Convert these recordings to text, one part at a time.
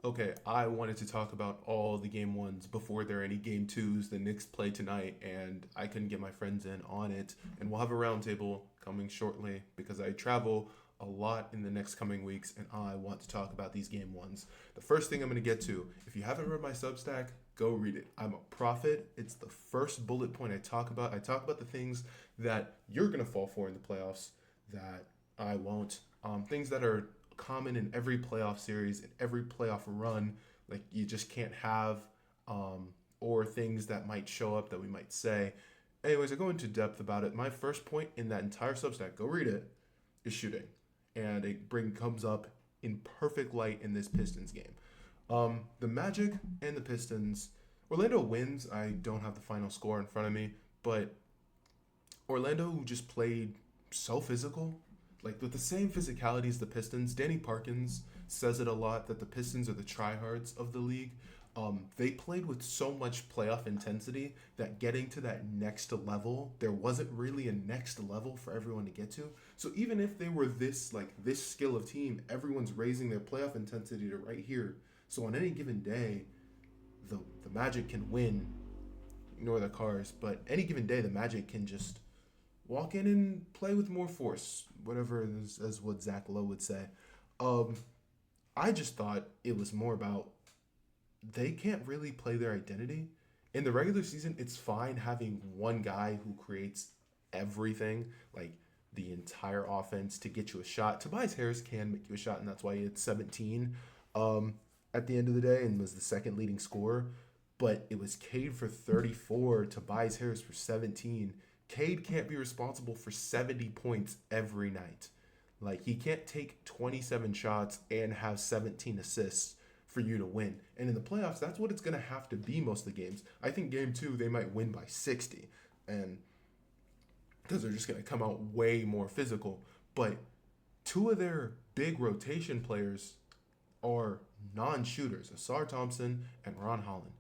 Okay, I wanted to talk about all the game ones before there are any game twos. The Knicks play tonight, and I couldn't get my friends in on it. And we'll have a roundtable coming shortly because I travel a lot in the next coming weeks, and I want to talk about these game ones. The first thing I'm going to get to, if you haven't read my Substack, go read it. I'm a prophet. It's the first bullet point I talk about. I talk about the things that you're going to fall for in the playoffs that I won't. Things that are common in every playoff series, in every playoff run, like you just can't have, or things that might show up that we might say. Anyways, I go into depth about it. My first point in that entire Substack, go read it, is shooting. And it comes up in perfect light in this Pistons game. The Magic and the Pistons, Orlando wins. I don't have the final score in front of me, but Orlando just played so physical, like with the same physicality as the Pistons. Danny Parkins says it a lot that the Pistons are the tryhards of the league. They played with so much playoff intensity that getting to that next level, there wasn't really a next level for everyone to get to. So even if they were this skill of team, everyone's raising their playoff intensity to right here. So on any given day, the Magic can win. Ignore the cars, but any given day, the Magic can just walk in and play with more force, whatever is as what Zach Lowe would say. Um, I just thought it was more about they can't really play their identity. In the regular season, it's fine having one guy who creates everything, like the entire offense to get you a shot. Tobias Harris can make you a shot, and that's why he had 17 at the end of the day and was the second leading scorer. But it was Cade for 34, Tobias Harris for 17. Cade can't be responsible for 70 points every night. Like, he can't take 27 shots and have 17 assists for you to win. And in the playoffs, that's what it's going to have to be most of the games. I think game two, they might win by 60. And because they're just going to come out way more physical. But two of their big rotation players are non-shooters, Asar Thompson and Ron Holland.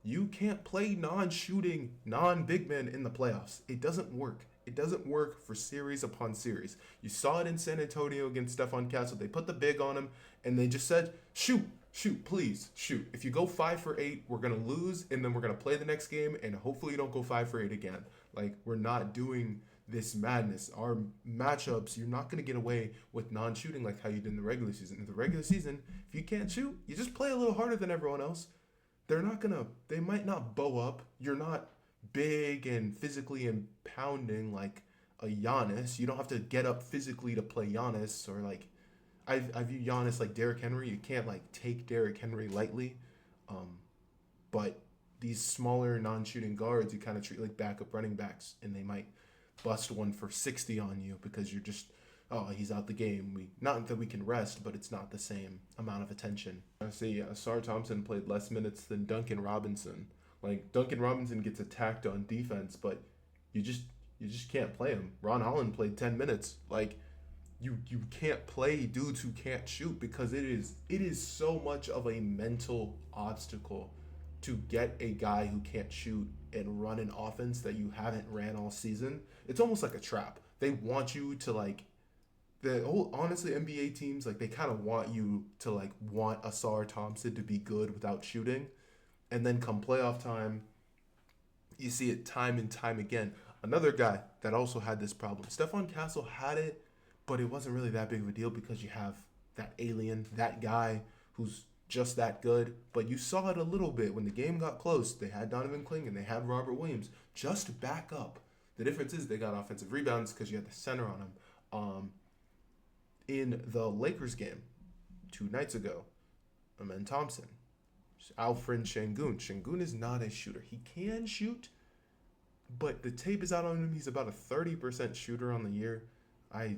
You can't play non-shooting, non-big men in the playoffs. It doesn't work. It doesn't work for series upon series. You saw it in San Antonio against Stephon Castle. They put the big on him, and they just said, shoot, shoot, please, shoot. If you go 5 for 8, we're going to lose, and then we're going to play the next game, and hopefully you don't go 5 for 8 again. Like, we're not doing this madness. Our matchups, you're not going to get away with non-shooting like how you did in the regular season. In the regular season, if you can't shoot, you just play a little harder than everyone else. They might not bow up. You're not big and physically impounding like a Giannis. You don't have to get up physically to play Giannis, or like I view Giannis like Derrick Henry. You can't like take Derrick Henry lightly. But these smaller non-shooting guards, you kind of treat like backup running backs, and they might bust one for 60 on you because you're just, oh, he's out the game. We not that we can rest, but it's not the same amount of attention. I see Asar Thompson played less minutes than Duncan Robinson. Like, Duncan Robinson gets attacked on defense, but you just can't play him. Ron Holland played 10 minutes. Like, you can't play dudes who can't shoot because it is so much of a mental obstacle to get a guy who can't shoot and run an offense that you haven't ran all season. It's almost like a trap. They want you to like the whole honestly NBA teams, like, they kind of want you to like want Asar Thompson to be good without shooting, and then come playoff time, you see it time and time again. Another guy that also had this problem, Stephon Castle had it, but it wasn't really that big of a deal because you have that alien, that guy who's just that good. But you saw it a little bit when the game got close. They had Donovan Clingan, they had Robert Williams just to back up. The difference is they got offensive rebounds because you had the center on them. In the Lakers game 2 nights ago, Amen Thompson, Alfred Şengün. Şengün is not a shooter. He can shoot, but the tape is out on him. He's about a 30% shooter on the year. I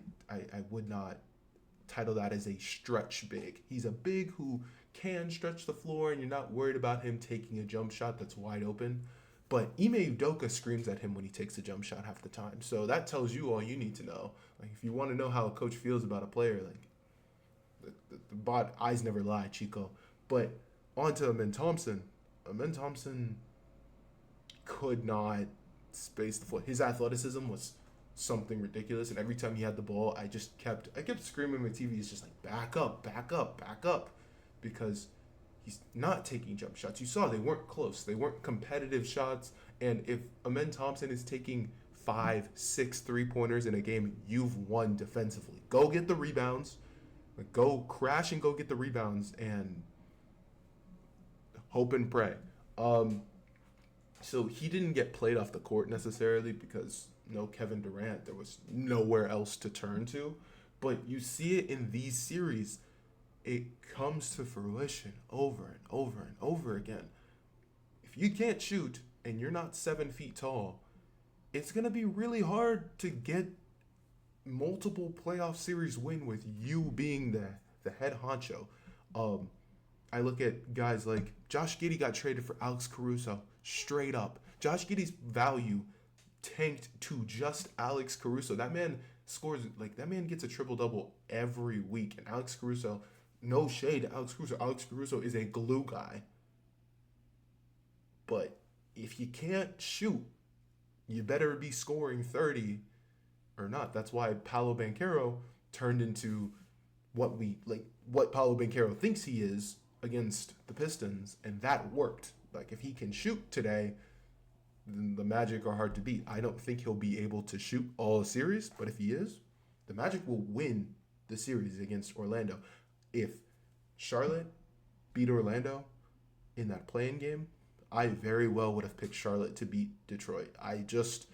would not title that as a stretch big. He's a big who can stretch the floor, and you're not worried about him taking a jump shot that's wide open. But Ime Udoka screams at him when he takes a jump shot half the time. So that tells you all you need to know. Like, if you want to know how a coach feels about a player, like, the bot eyes never lie, Chico. But on to Amen Thompson. Amen Thompson could not space the floor. His athleticism was something ridiculous, and every time he had the ball, I kept screaming at my TV. It's just like, back up, back up, back up, because he's not taking jump shots. You saw they weren't close. They weren't competitive shots. And if Amen Thompson is taking 5, 6 3-pointers in a game, you've won defensively. Go get the rebounds. Go crash and go get the rebounds and hope and pray. So he didn't get played off the court necessarily because no Kevin Durant. There was nowhere else to turn to. But you see it in these series. It comes to fruition over and over and over again. If you can't shoot and you're not 7 feet tall, it's going to be really hard to get multiple playoff series win with you being the head honcho. I look at guys like Josh Giddey got traded for Alex Caruso straight up. Josh Giddey's value tanked to just Alex Caruso. That man scores, like, that man gets a triple-double every week. And Alex Caruso, no shade to Alex Caruso. Alex Caruso is a glue guy. But if you can't shoot, you better be scoring 30 or not. That's why Paolo Banchero turned into what Paolo Banchero thinks he is against the Pistons, and that worked. Like, if he can shoot today, then the Magic are hard to beat. I don't think he'll be able to shoot all a series, but if he is, the Magic will win the series against Orlando. If Charlotte beat Orlando in that play-in game, I very well would have picked Charlotte to beat Detroit. I just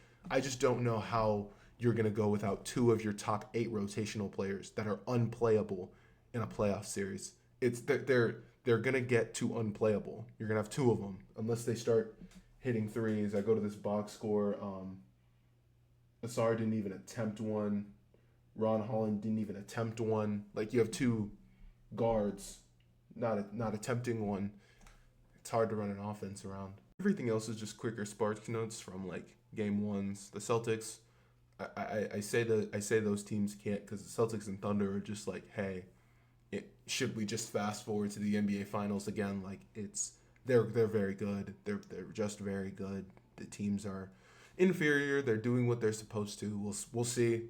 don't know how you're going to go without 2 of your top 8 rotational players that are unplayable in a playoff series. They're going to get too unplayable. You're going to have 2 of them unless they start hitting threes. I go to this box score. Asar didn't even attempt one. Ron Holland didn't even attempt one. Like, you have 2 guards not attempting one. It's hard to run an offense around. Everything else is just quicker spark notes from like game ones. The Celtics, I say those teams can't because the Celtics and Thunder are just like, hey, should we just fast forward to the NBA Finals again? Like, they're very good. They're just very good. The teams are inferior. They're doing what they're supposed to. We'll see.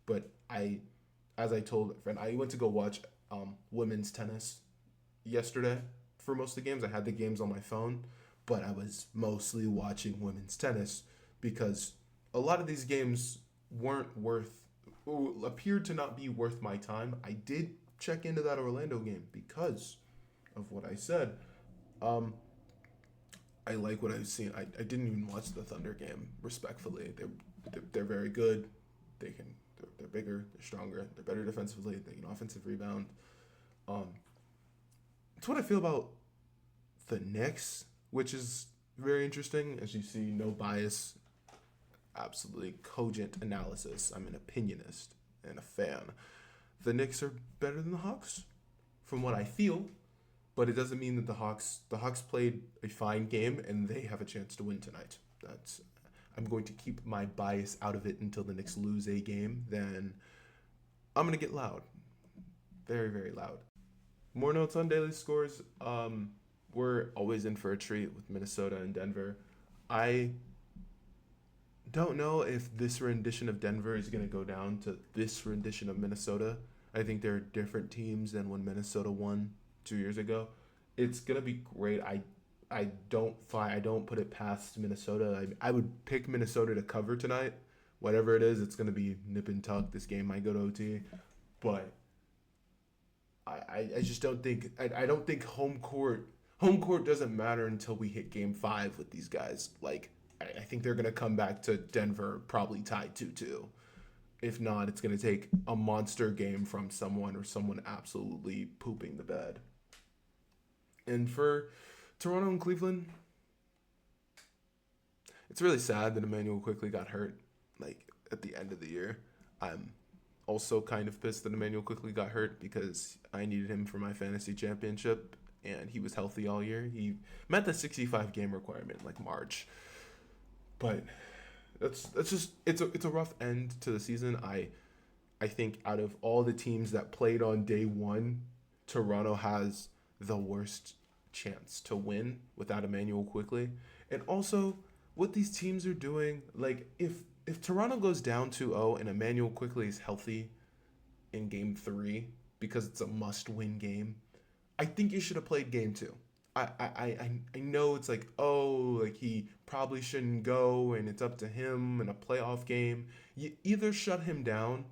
But as I told a friend, I went to go watch women's tennis yesterday. For most of the games, I had the games on my phone, but I was mostly watching women's tennis because a lot of these games appeared to not be worth my time. I did check into that Orlando game because of what I said. I like what I've seen. I didn't even watch the Thunder game, respectfully. They're very good. They're bigger, they're stronger, they're better defensively, they can offensive rebound. It's what I feel about the Knicks, which is very interesting. As you see, no bias, absolutely cogent analysis. I'm an opinionist and a fan. The Knicks are better than the Hawks, from what I feel, but it doesn't mean that the Hawks played a fine game and they have a chance to win tonight. I'm going to keep my bias out of it until the Knicks lose a game. Then I'm going to get loud. Very, very loud. More notes on daily scores. We're always in for a treat with Minnesota and Denver. I don't know if this rendition of Denver is going to go down to this rendition of Minnesota. I think they're different teams than when Minnesota won 2 years ago. It's going to be great. I don't put it past Minnesota. I would pick Minnesota to cover tonight. Whatever it is, it's going to be nip and tuck. This game might go to OT. But I just don't think I don't think home court doesn't matter until we hit game 5 with these guys. Like, I think they're going to come back to Denver probably tied 2-2. If not, it's going to take a monster game from someone or someone absolutely pooping the bed. And for Toronto and Cleveland, it's really sad that Emmanuel Quickley got hurt, like, at the end of the year. I'm also kind of pissed that Emmanuel Quickley got hurt because I needed him for my fantasy championship, and he was healthy all year. He met the 65 game requirement like March. But that's just it's a rough end to the season. I think out of all the teams that played on day 1, Toronto has the worst chance to win without Emmanuel Quickley. And also, what these teams are doing, like, if Toronto goes down 2-0 and Emmanuel Quickley is healthy in game 3 because it's a must-win game, I think you should have played game two. I know it's like, oh, like he probably shouldn't go and it's up to him in a playoff game. You either shut him down,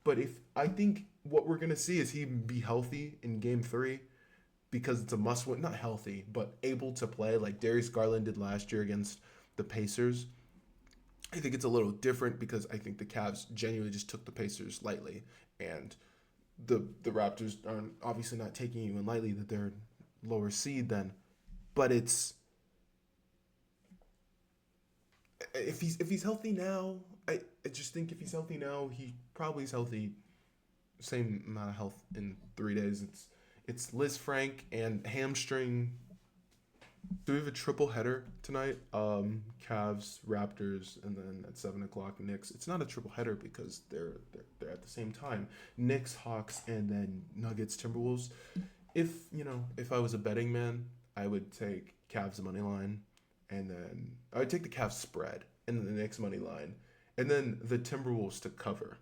but if I think what we're gonna see is he be healthy in game three because it's a must win, not healthy, but able to play like Darius Garland did last year against the Pacers. I think it's a little different because I think the Cavs genuinely just took the Pacers lightly, and the Raptors are obviously not taking even lightly that they're lower seed then, but it's if he's healthy now, I just think if he's healthy now, he probably is healthy same amount of health in 3 days. It's Liz Frank and hamstring. Do we have a triple header tonight? Cavs, Raptors, and then at 7 o'clock Knicks. It's not a triple header because they're at the same time. Knicks, Hawks, and then Nuggets, Timberwolves. If I was a betting man, I would take Cavs money line, and then I would take the Cavs spread, and then the Knicks money line, and then the Timberwolves to cover.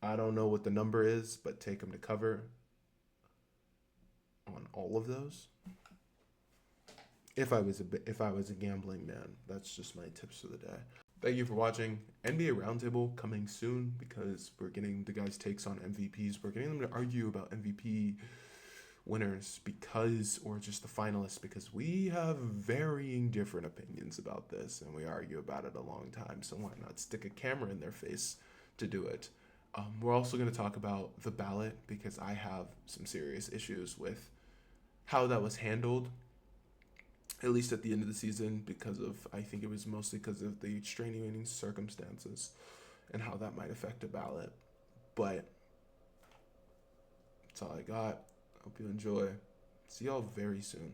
I don't know what the number is, but take them to cover on all of those. If I was a gambling man, that's just my tips for the day. Thank you for watching. NBA Roundtable coming soon because we're getting the guys' takes on MVPs. We're getting them to argue about MVP winners or just the finalists because we have varying different opinions about this and we argue about it a long time. So why not stick a camera in their face to do it? We're also going to talk about the ballot because I have some serious issues with how that was handled, at least at the end of the season, I think it was mostly because of the extraneous circumstances and how that might affect a ballot. But that's all I got. Hope you enjoy. See y'all very soon.